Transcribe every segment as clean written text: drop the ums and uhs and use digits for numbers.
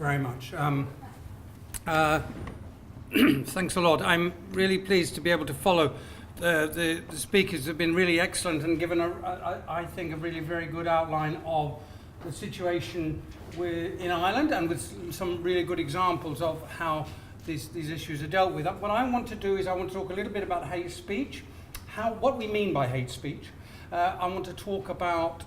very much. Thanks a lot. I'm really pleased to be able to follow. The speakers have been really excellent and given, I think, a really very good outline of the situation in Ireland, and with some really good examples of how these issues are dealt with. What I want to do is I want to talk a little bit about hate speech, what we mean by hate speech. I want to talk about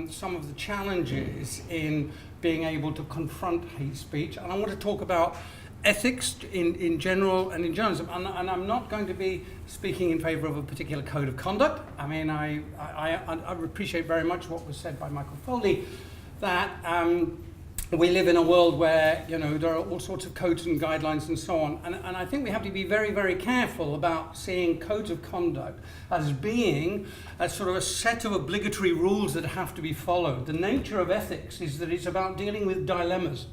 some of the challenges in being able to confront hate speech, and I want to talk about ethics in general and in journalism. And I'm not going to be speaking in favour of a particular code of conduct. I mean, I appreciate very much what was said by Michael Foley, that we live in a world where, you know, there are all sorts of codes and guidelines and so on. And I think we have to be very, very careful about seeing codes of conduct as being a sort of a set of obligatory rules that have to be followed. The nature of ethics is that it's about dealing with dilemmas,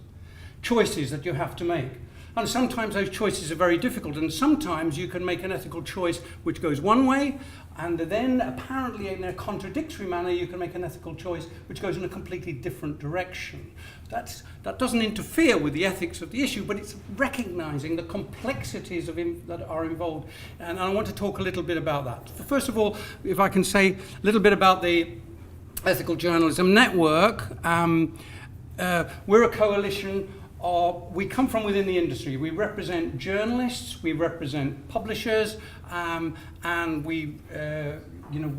choices that you have to make. And sometimes those choices are very difficult, and sometimes you can make an ethical choice which goes one way, and then apparently in a contradictory manner you can make an ethical choice which goes in a completely different direction. That doesn't interfere with the ethics of the issue, but it's recognizing the complexities that are involved. And I want to talk a little bit about that. First of all, if I can say a little bit about the Ethical Journalism Network. We're a coalition. We come from within the industry. We represent journalists, we represent publishers, and we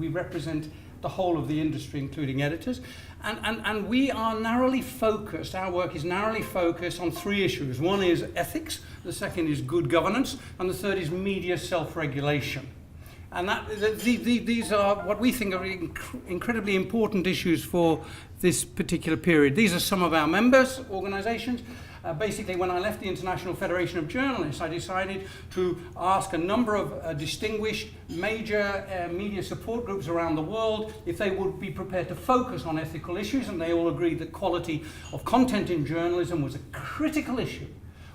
represent the whole of the industry, including editors. And we are narrowly focused, our work is narrowly focused on three issues. One is ethics, the second is good governance, and the third is media self-regulation. And these are what we think are incredibly important issues for this particular period. These are some of our members' organizations. Basically, when I left the International Federation of Journalists, I decided to ask a number of distinguished major media support groups around the world if they would be prepared to focus on ethical issues, and they all agreed that quality of content in journalism was a critical issue,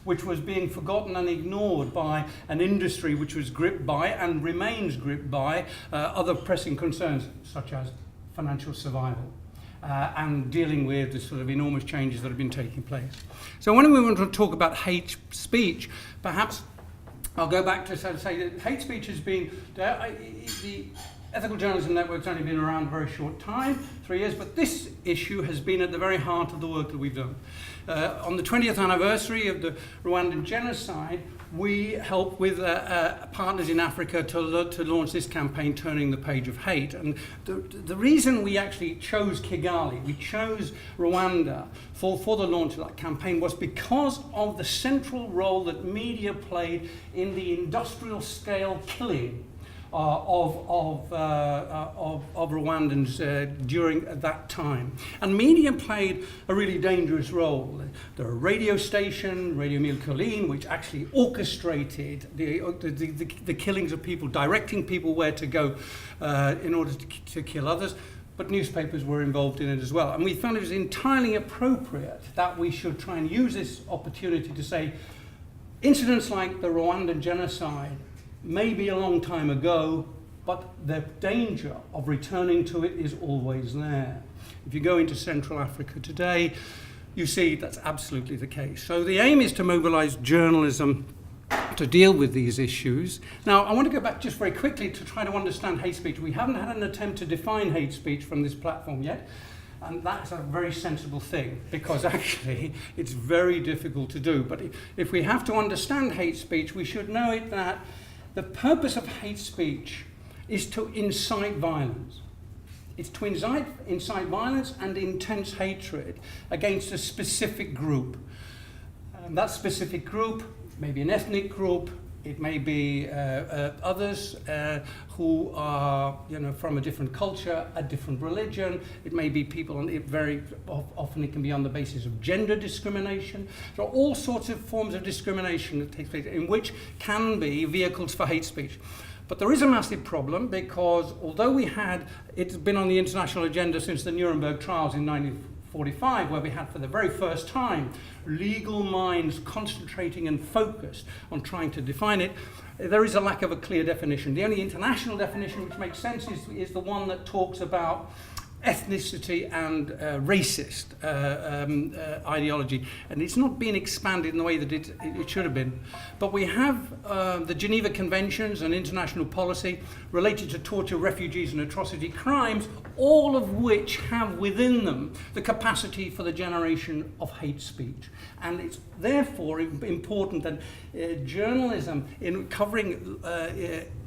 which was being forgotten and ignored by an industry which was gripped by and remains gripped by other pressing concerns, such as financial survival. And dealing with the sort of enormous changes that have been taking place. So when we want to talk about hate speech, perhaps I'll go back to say that hate speech has been, the Ethical Journalism Network's only been around a very short time, 3 years, but this issue has been at the very heart of the work that we've done. On the 20th anniversary of the Rwandan genocide, we helped with partners in Africa to launch this campaign, Turning the Page of Hate. And the reason we actually chose Kigali, we chose Rwanda for the launch of that campaign, was because of the central role that media played in the industrial scale killing of Rwandans during that time. And media played a really dangerous role. There are a radio station, Radio Mille Collines, which actually orchestrated the killings of people, directing people where to go in order to kill others. But newspapers were involved in it as well. And we found it was entirely appropriate that we should try and use this opportunity to say incidents like the Rwandan genocide may be a long time ago, but the danger of returning to it is always there. If you go into Central Africa today, you see that's absolutely the case. So the aim is to mobilize journalism to deal with these issues. Now, I want to go back just very quickly to try to understand hate speech. We haven't had an attempt to define hate speech from this platform yet, and that's a very sensible thing, because actually it's very difficult to do. But if we have to understand hate speech, we should know it that the purpose of hate speech is to incite violence. It's to incite violence and intense hatred against a specific group. And that specific group may be an ethnic group, it may be others who are, from a different culture, a different religion. It may be people, and very often it can be on the basis of gender discrimination. There are all sorts of forms of discrimination that take place, in which can be vehicles for hate speech. But there is a massive problem, because although it's been on the international agenda since the Nuremberg trials in 1945, where we had for the very first time legal minds concentrating and focused on trying to define it, there is a lack of a clear definition. The only international definition which makes sense is the one that talks about ethnicity and racist ideology, and it's not been expanded in the way that it should have been. But we have the Geneva Conventions and international policy related to torture, refugees and atrocity crimes, all of which have within them the capacity for the generation of hate speech. And it's therefore important that journalism in covering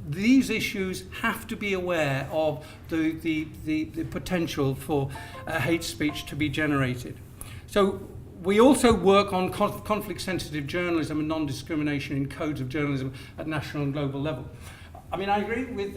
these issues have to be aware of the potential for hate speech to be generated. So we also work on conflict-sensitive journalism and non-discrimination in codes of journalism at national and global level. I mean, I agree with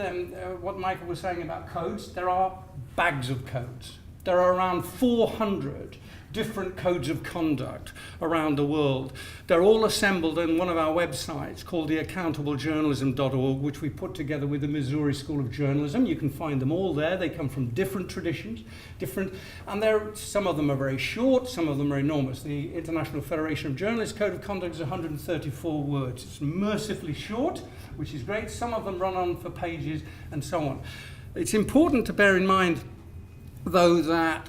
what Michael was saying about codes. There are bags of codes. There are around 400 different codes of conduct around the world. They're all assembled in one of our websites called the accountablejournalism.org, which we put together with the Missouri School of Journalism. You can find them all there. They come from different traditions, and some of them are very short, some of them are enormous. The International Federation of Journalists Code of Conduct is 134 words. It's mercifully short, which is great. Some of them run on for pages and so on. It's important to bear in mind, though, that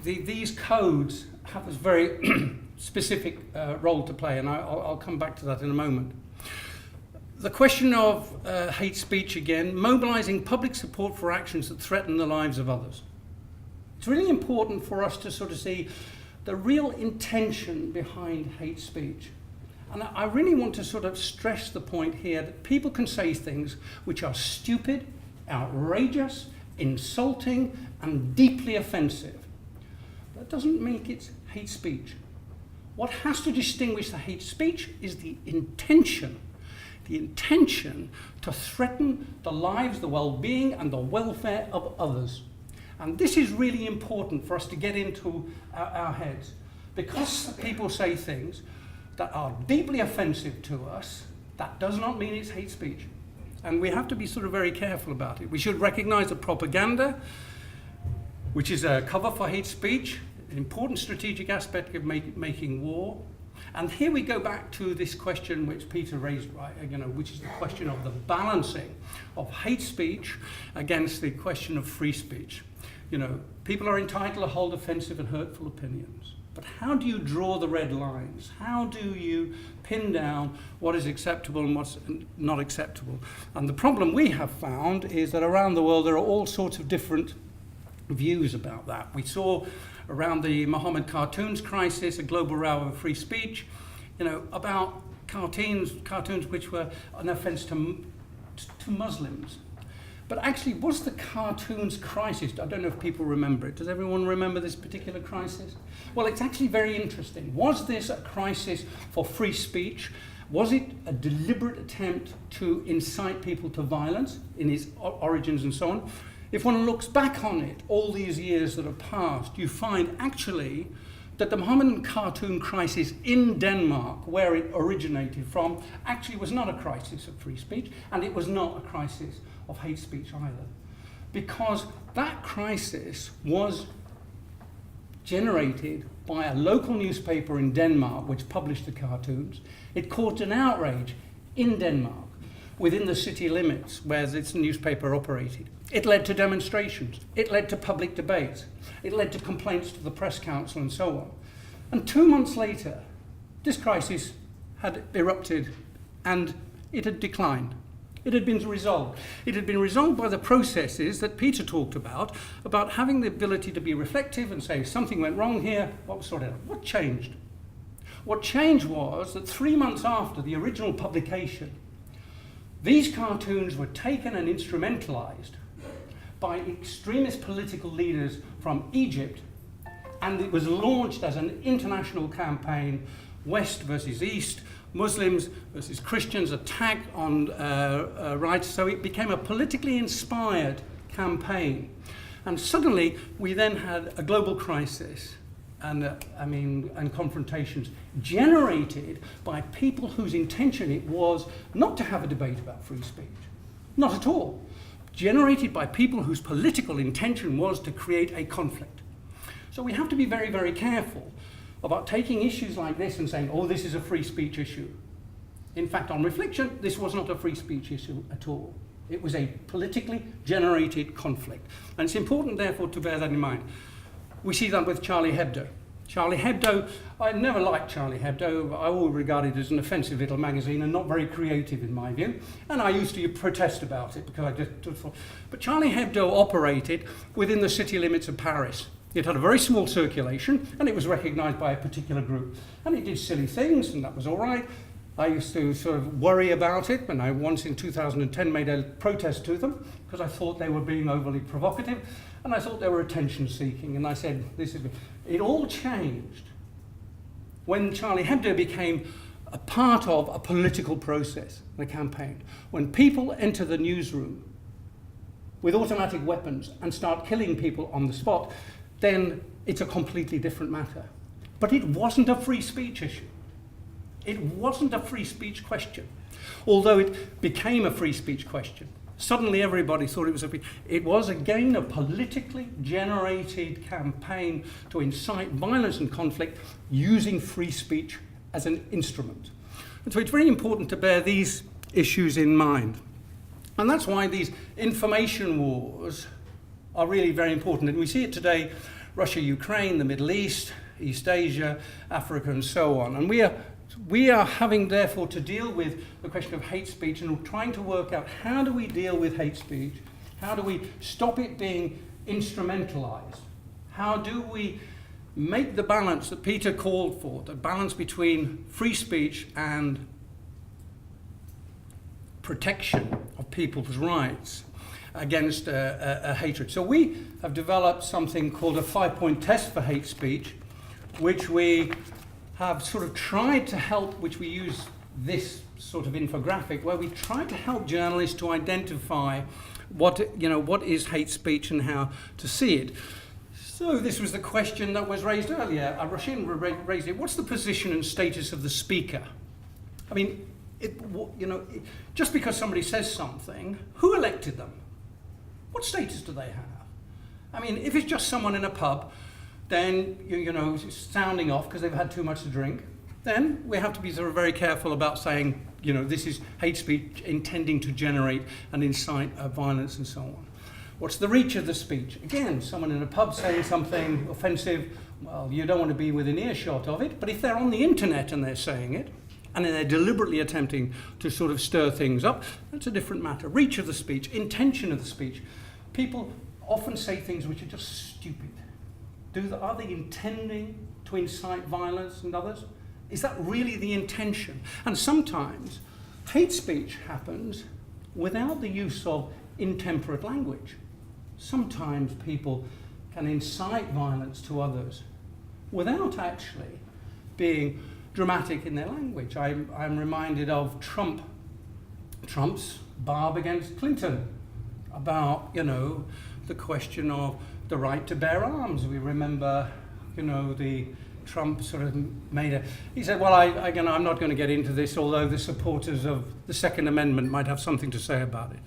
these codes have a very specific role to play, and I'll come back to that in a moment. The question of hate speech again, mobilizing public support for actions that threaten the lives of others. It's really important for us to sort of see the real intention behind hate speech. And I really want to sort of stress the point here that people can say things which are stupid, outrageous, insulting, and deeply offensive. That doesn't make it hate speech. What has to distinguish the hate speech is the intention to threaten the lives, the well-being, and the welfare of others. And this is really important for us to get into our heads. Because people say things that are deeply offensive to us, that does not mean it's hate speech. And we have to be sort of very careful about it. We should recognize that propaganda, which is a cover for hate speech, an important strategic aspect of making war. And here we go back to this question which Peter raised, right, which is the question of the balancing of hate speech against the question of free speech. People are entitled to hold offensive and hurtful opinions. But how do you draw the red lines? How do you pin down what is acceptable and what's not acceptable? And the problem we have found is that around the world there are all sorts of different views about that. We saw around the Mohammed cartoons crisis, a global row over free speech, about cartoons which were an offence to Muslims. But actually, was the cartoons crisis, I don't know if people remember it. Does everyone remember this particular crisis? Well, it's actually very interesting. Was this a crisis for free speech? Was it a deliberate attempt to incite people to violence in its origins and so on? If one looks back on it, all these years that have passed, you find actually that the Mohammedan cartoon crisis in Denmark, where it originated from, actually was not a crisis of free speech, and it was not a crisis of hate speech either. Because that crisis was generated by a local newspaper in Denmark which published the cartoons. It caused an outrage in Denmark within the city limits where this newspaper operated. It led to demonstrations. It led to public debates. It led to complaints to the press council and so on. And 2 months later, this crisis had erupted and it had declined. It had been resolved. It had been resolved by the processes that Peter talked about having the ability to be reflective and say, something went wrong here, what was sorted out? What changed? What changed was that 3 months after the original publication, these cartoons were taken and instrumentalized by extremist political leaders from Egypt, and it was launched as an international campaign, West versus East, Muslims versus Christians, attack on rights. So it became a politically inspired campaign. And suddenly we then had a global crisis and confrontations generated by people whose intention it was not to have a debate about free speech. Not at all. Generated by people whose political intention was to create a conflict. So we have to be very, very careful about taking issues like this and saying, oh, this is a free speech issue. In fact, on reflection, this was not a free speech issue at all. It was a politically generated conflict. And it's important, therefore, to bear that in mind. We see that with Charlie Hebdo. Charlie Hebdo, I never liked Charlie Hebdo. I always regarded it as an offensive little magazine and not very creative in my view. And I used to protest about it because I just thought. But Charlie Hebdo operated within the city limits of Paris. It had a very small circulation and it was recognised by a particular group. And it did silly things and that was all right. I used to sort of worry about it, and I once in 2010 made a protest to them because I thought they were being overly provocative and I thought they were attention seeking, and I said, it all changed when Charlie Hebdo became a part of a political process, the campaign. When people enter the newsroom with automatic weapons and start killing people on the spot, then it's a completely different matter. But it wasn't a free speech issue. It wasn't a free speech question, although it became a free speech question. Suddenly everybody thought it was again a politically generated campaign to incite violence and conflict using free speech as an instrument. And so it's very important to bear these issues in mind. And that's why these information wars are really very important. And we see it today, Russia, Ukraine, the Middle East, East Asia, Africa, and so on. And we are having, therefore, to deal with the question of hate speech and trying to work out how do we deal with hate speech? How do we stop it being instrumentalized? How do we make the balance that Peter called for, the balance between free speech and protection of people's rights against a hatred? So we have developed something called a 5-point test for hate speech, which we have sort of tried to help, which we use this sort of infographic, where we try to help journalists to identify what is hate speech and how to see it. So this was the question that was raised earlier. Roshin raised it. What's the position and status of the speaker? I mean, just because somebody says something, who elected them? What status do they have? I mean, if it's just someone in a pub, then, sounding off because they've had too much to drink, then we have to be sort of very careful about saying, this is hate speech intending to generate and incite violence and so on. What's the reach of the speech? Again, someone in a pub saying something offensive, well, you don't want to be within earshot of it, but if they're on the internet and they're saying it, and then they're deliberately attempting to sort of stir things up, that's a different matter. Reach of the speech, intention of the speech. People often say things which are just stupid. Are they intending to incite violence and others? Is that really the intention? And sometimes hate speech happens without the use of intemperate language. Sometimes people can incite violence to others without actually being dramatic in their language. I'm reminded of Trump's barb against Clinton about, the question of the right to bear arms. We remember, the Trump sort of he said, well, I'm not going to get into this, although the supporters of the Second Amendment might have something to say about it.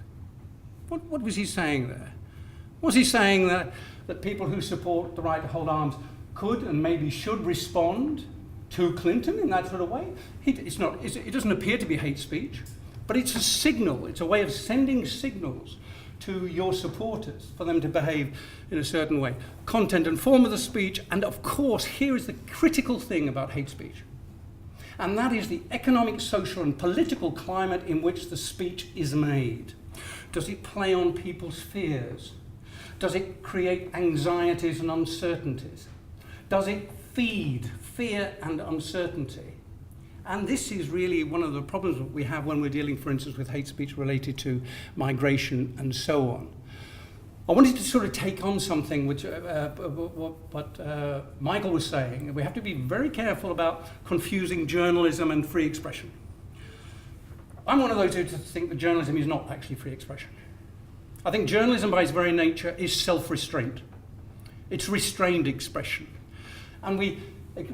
What was he saying there? Was he saying that people who support the right to hold arms could and maybe should respond to Clinton in that sort of way? It doesn't appear to be hate speech, but it's a signal. It's a way of sending signals to your supporters for them to behave in a certain way. Content and form of the speech, and of course, here is the critical thing about hate speech, and that is the economic, social, and political climate in which the speech is made. Does it play on people's fears? Does it create anxieties and uncertainties? Does it feed fear and uncertainty? And this is really one of the problems that we have when we're dealing, for instance, with hate speech related to migration and so on. I wanted to sort of take on something which what Michael was saying. We have to be very careful about confusing journalism and free expression. I'm one of those who think that journalism is not actually free expression. I think journalism by its very nature is self-restraint. It's restrained expression. And we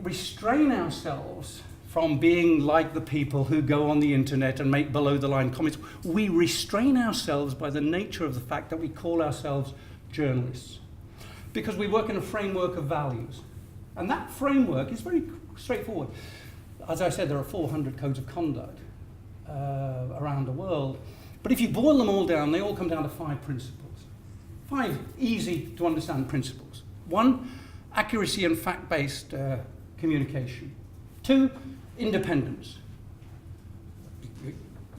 restrain ourselves from being like the people who go on the internet and make below-the-line comments. We restrain ourselves by the nature of the fact that we call ourselves journalists, because we work in a framework of values. And that framework is very straightforward. As I said, there are 400 codes of conduct around the world, But if you boil them all down, they all come down to 5 principles. 5 easy to understand principles. 1, accuracy and fact-based communication. 2, independence.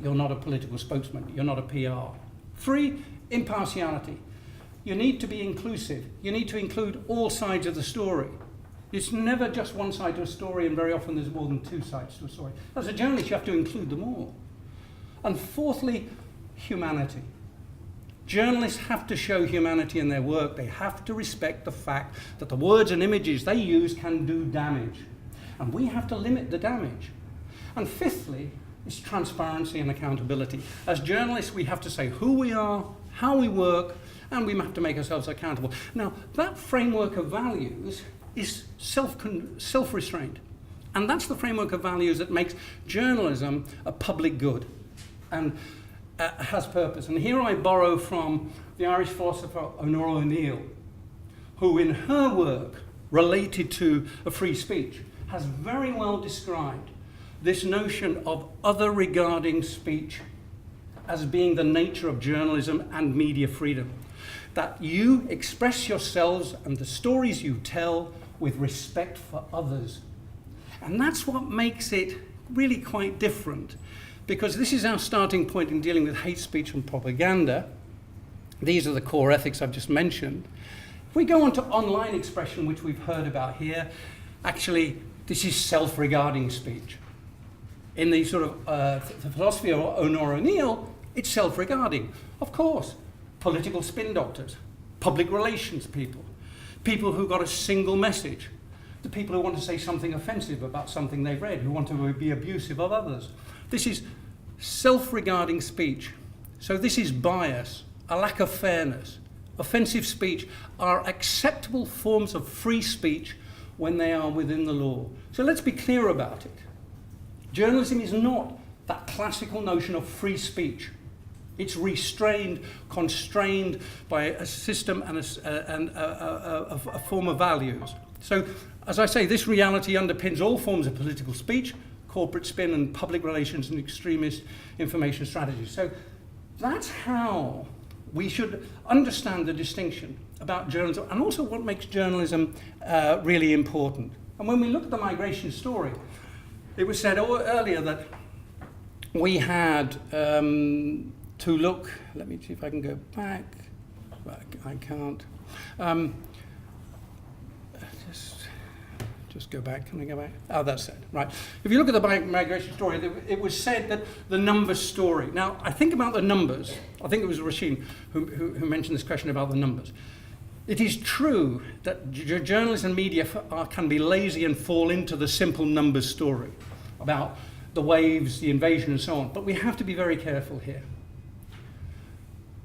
You're not a political spokesman. You're not a PR. 3, impartiality. You need to be inclusive. You need to include all sides of the story. It's never just one side to a story, and very often there's more than 2 sides to a story. As a journalist, you have to include them all. And 4thly, humanity. Journalists have to show humanity in their work. They have to respect the fact that the words and images they use can do damage. And we have to limit the damage. And 5thly, is transparency and accountability. As journalists, we have to say who we are, how we work, and we have to make ourselves accountable. Now, that framework of values is self-restraint. And that's the framework of values that makes journalism a public good and has purpose. And here I borrow from the Irish philosopher Honora O'Neill, who in her work related to a free speech has very well described this notion of other regarding speech as being the nature of journalism and media freedom. That you express yourselves and the stories you tell with respect for others. And that's what makes it really quite different, because this is our starting point in dealing with hate speech and propaganda. These are the core ethics I've just mentioned. If we go on to online expression, which we've heard about here, actually this is self-regarding speech. In the sort of the philosophy of Honora O'Neill, it's self-regarding. Of course, political spin doctors, public relations people, people who got a single message, the people who want to say something offensive about something they've read, who want to be abusive of others. This is self-regarding speech. So this is bias, a lack of fairness. Offensive speech are acceptable forms of free speech when they are within the law. So let's be clear about it. Journalism is not that classical notion of free speech. It's restrained, constrained by a system and a form of values. So, as I say, this reality underpins all forms of political speech, corporate spin, and public relations and extremist information strategies. So that's how we should understand the distinction about journalism and also what makes journalism really important. And when we look at the migration story, it was said earlier that we had to look, let me see if I can go back. I can't. Just go back. Can I go back? Oh, that's it. Right. If you look at the migration story, it was said that the numbers story. Now, I think about the numbers. I think it was Rasheen who mentioned this question about the numbers. It is true that journalists and media can be lazy and fall into the simple numbers story about the waves, the invasion, and so on. But we have to be very careful here.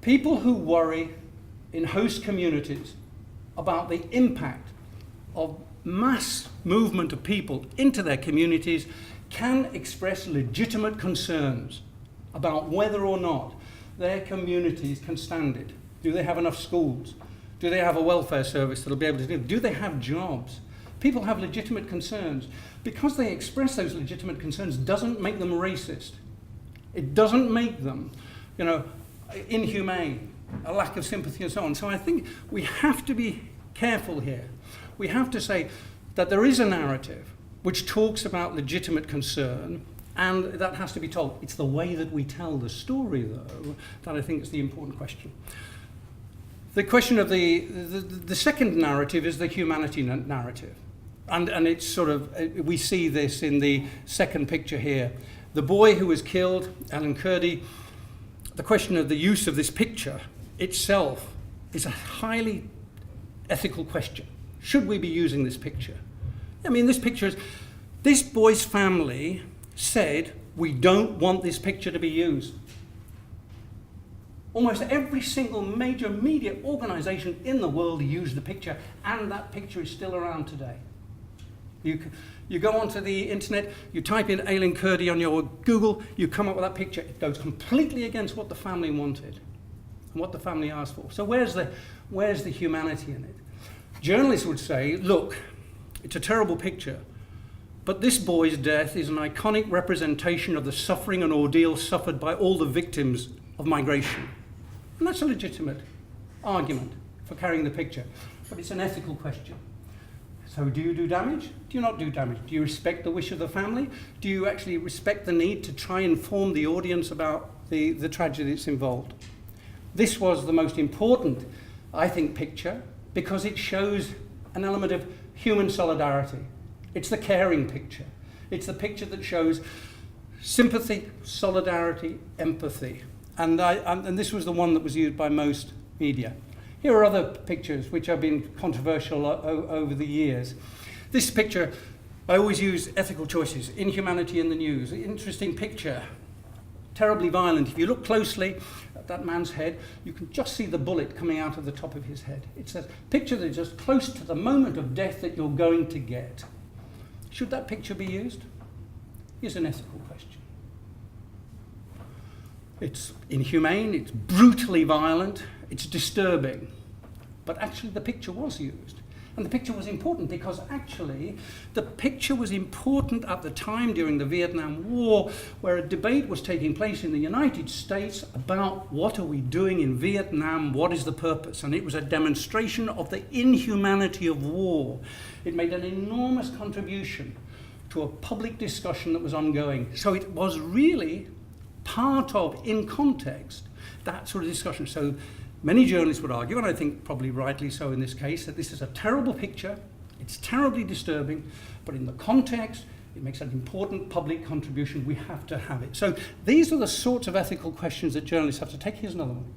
People who worry in host communities about the impact of mass movement of people into their communities can express legitimate concerns about whether or not their communities can stand it. Do they have enough schools? Do they have a welfare service that'll be able to do it? Do they have jobs? People have legitimate concerns. Because they express those legitimate concerns doesn't make them racist. It doesn't make them, inhumane, a lack of sympathy and so on. So I think we have to be careful here. We have to say that there is a narrative which talks about legitimate concern, and that has to be told. It's the way that we tell the story, though, that I think is the important question. The question of the second narrative is the humanity narrative. And it's sort of, we see this in the second picture here. The boy who was killed, Alan Kurdi, the question of the use of this picture itself is a highly ethical question. Should we be using this picture? I mean, this picture is, this boy's family said, we don't want this picture to be used. Almost every single major media organization in the world used the picture, and that picture is still around today. You go onto the internet, you type in Aidan Kurdi on your Google, you come up with that picture. It goes completely against what the family wanted and what the family asked for. So where's the humanity in it? Journalists would say, look, it's a terrible picture, but this boy's death is an iconic representation of the suffering and ordeal suffered by all the victims of migration. And that's a legitimate argument for carrying the picture, but it's an ethical question. So do you do damage? Do you not do damage? Do you respect the wish of the family? Do you actually respect the need to try and inform the audience about the tragedy that's involved? This was the most important, I think, picture because it shows an element of human solidarity. It's the caring picture. It's the picture that shows sympathy, solidarity, empathy. And this was the one that was used by most media. Here are other pictures which have been controversial over the years. This picture, I always use ethical choices, inhumanity in the news. Interesting picture, terribly violent. If you look closely at that man's head, you can just see the bullet coming out of the top of his head. It's a picture that is just close to the moment of death that you're going to get. Should that picture be used? Here's an ethical question. It's inhumane, it's brutally violent, it's disturbing. But actually the picture was used. And the picture was important because actually the picture was important at the time during the Vietnam War, where a debate was taking place in the United States about what are we doing in Vietnam, what is the purpose? And it was a demonstration of the inhumanity of war. It made an enormous contribution to a public discussion that was ongoing. So it was really part of, in context, that sort of discussion. So many journalists would argue, and I think probably rightly so in this case, that this is a terrible picture, it's terribly disturbing, but in the context, it makes an important public contribution. We have to have it. So these are the sorts of ethical questions that journalists have to take. Here's another one.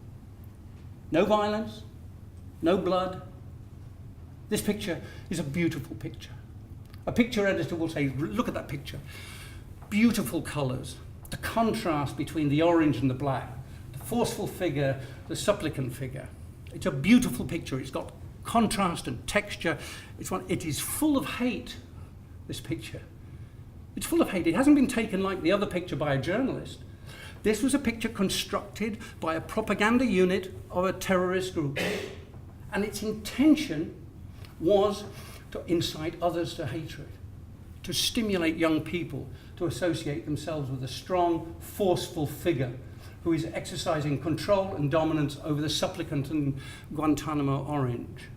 No violence, no blood. This picture is a beautiful picture. A picture editor will say, look at that picture. Beautiful colours, the contrast between the orange and the black, the forceful figure, the supplicant figure. It's a beautiful picture. It's got contrast and texture. It is full of hate, this picture. It's full of hate. It hasn't been taken like the other picture by a journalist. This was a picture constructed by a propaganda unit of a terrorist group. And its intention was to incite others to hatred, to stimulate young people to associate themselves with a strong, forceful figure who is exercising control and dominance over the supplicant and Guantanamo Orange.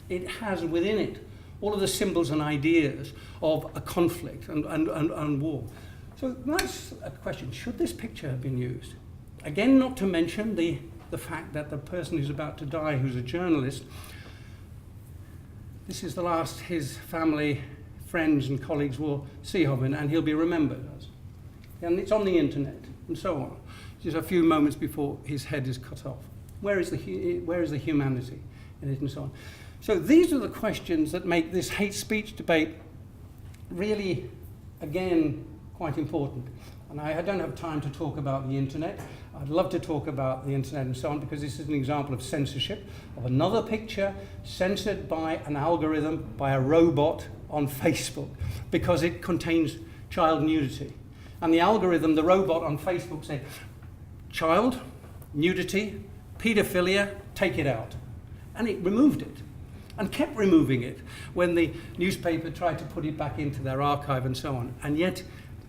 It has within it all of the symbols and ideas of a conflict and war. So that's a question. Should this picture have been used? Again, not to mention the fact that the person who's about to die, who's a journalist, this is the last his family, friends and colleagues will see of him, and he'll be remembered as. And it's on the internet, and so on. Just a few moments before his head is cut off. Where is the humanity in it, and so on? So these are the questions that make this hate speech debate really, again, quite important. And I don't have time to talk about the internet. I'd love to talk about the internet and so on, because this is an example of censorship, of another picture censored by an algorithm, by a robot on Facebook, because it contains child nudity. And the algorithm, the robot on Facebook said, child, nudity, paedophilia, take it out. And it removed it, and kept removing it when the newspaper tried to put it back into their archive and so on. And yet,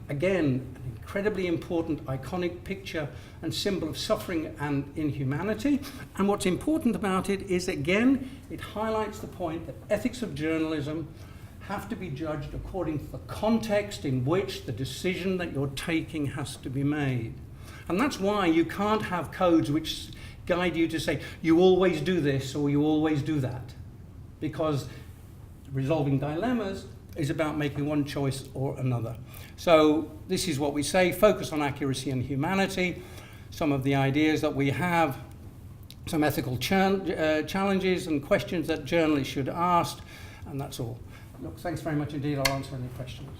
again, an incredibly important, iconic picture and symbol of suffering and inhumanity. And what's important about it is, again, it highlights the point that ethics of journalism have to be judged according to the context in which the decision that you're taking has to be made. And that's why you can't have codes which guide you to say, you always do this or you always do that. Because resolving dilemmas is about making one choice or another. So this is what we say: focus on accuracy and humanity. Some of the ideas that we have, some ethical challenges and questions that journalists should ask, and that's all. Look, thanks very much indeed. I'll answer any questions.